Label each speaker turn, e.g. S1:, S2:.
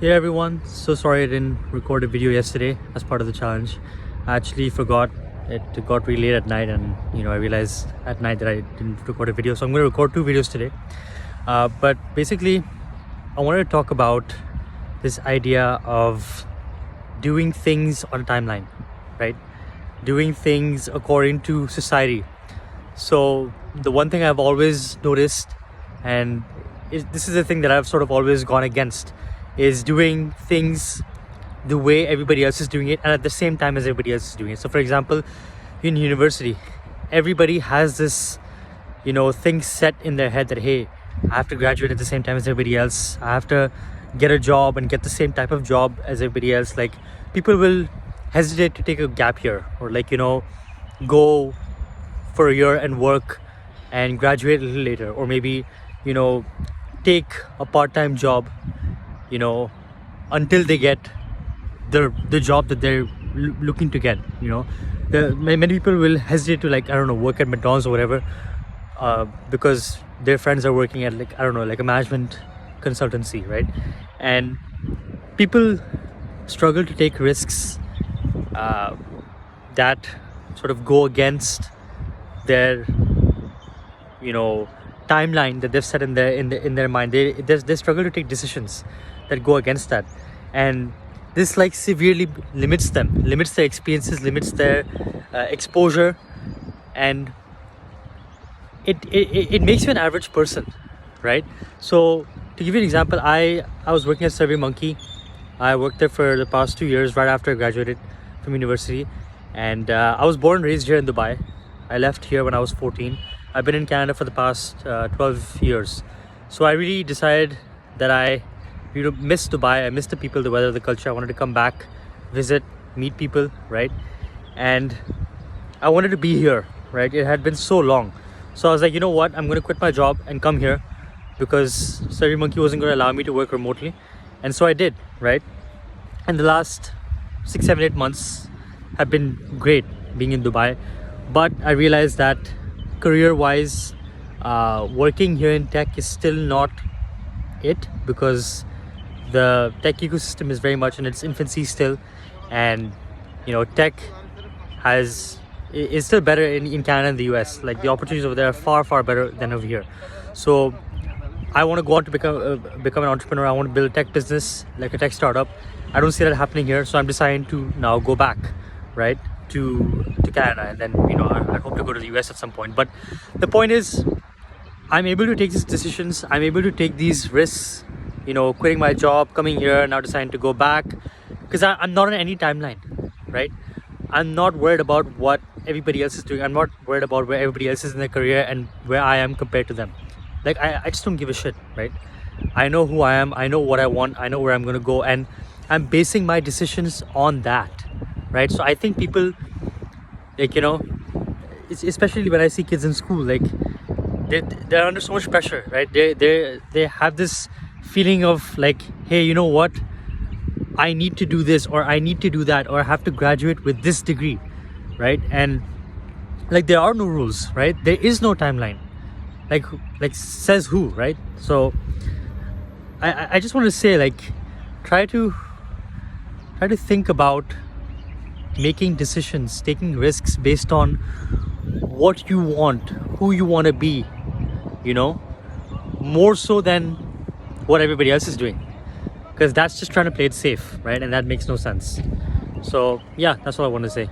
S1: Hey everyone, so sorry I didn't record a video yesterday as part of the challenge. I actually forgot. It got really late at night, and I realized at night that I didn't record a video, so I'm going to record two videos today. But basically, I wanted to talk about this idea of doing things on a timeline, right? Doing things according to society. So the one thing I've always noticed, and this is the thing that I've sort of always gone against, is doing things the way everybody else is doing it and at the same time as everybody else is doing it. So for example, in university, everybody has this thing set in their head that, hey, I have to graduate at the same time as everybody else, I have to get a job and get the same type of job as everybody else. Like, people will hesitate to take a gap year, or go for a year and work and graduate a little later, or maybe take a part-time job until they get the job that they're looking to get. Many people will hesitate to work at McDonald's or whatever, because their friends are working at a management consultancy, right? And people struggle to take risks that sort of go against their timeline that they've set in their mind. They struggle to take decisions that go against that, and this severely limits their experiences, limits their exposure, and it makes you an average person, right? So to give you an example, I was working at SurveyMonkey. I worked there for the past 2 years right after I graduated from university, and I was born and raised here in Dubai. I left here when I was 14. I've been in Canada for the past 12 years. So I really decided that I miss Dubai. I miss the people, the weather, the culture. I wanted to come back, visit, meet people, right? And I wanted to be here, right? It had been so long. So I was like, you know what? I'm going to quit my job and come here, because SurveyMonkey wasn't going to allow me to work remotely. And so I did, right? And the last 6, 7, 8 months have been great being in Dubai. But I realized that career-wise, working here in tech is still not it, because the tech ecosystem is very much in its infancy still, and tech is still better in Canada and the US. Like, the opportunities over there are far better than over here. So I want to go on to become an entrepreneur. I want to build a tech business, like a tech startup. I don't see that happening here, so I'm deciding to now go back, right, to Canada, and then I hope to go to the US at some point. But the point is, I'm able to take these decisions, I'm able to take these risks, quitting my job, coming here, now deciding to go back, because I'm not on any timeline, right? I'm not worried about what everybody else is doing. I'm not worried about where everybody else is in their career and where I am compared to them. Like, I just don't give a shit, right? I know who I am, I know what I want, I know where I'm going to go, and I'm basing my decisions on that, right? So I think people, it's especially when I see kids in school, they're under so much pressure, right? They have this feeling of like, hey, you know what, I need to do this, or I need to do that, or I have to graduate with this degree, right? And there are no rules, right? There is no timeline. Like says who, right? So I just want to say, try to think about making decisions, taking risks based on what you want, who you want to be, more so than what everybody else is doing, because that's just trying to play it safe, right? And that makes no sense. So yeah, that's all I want to say.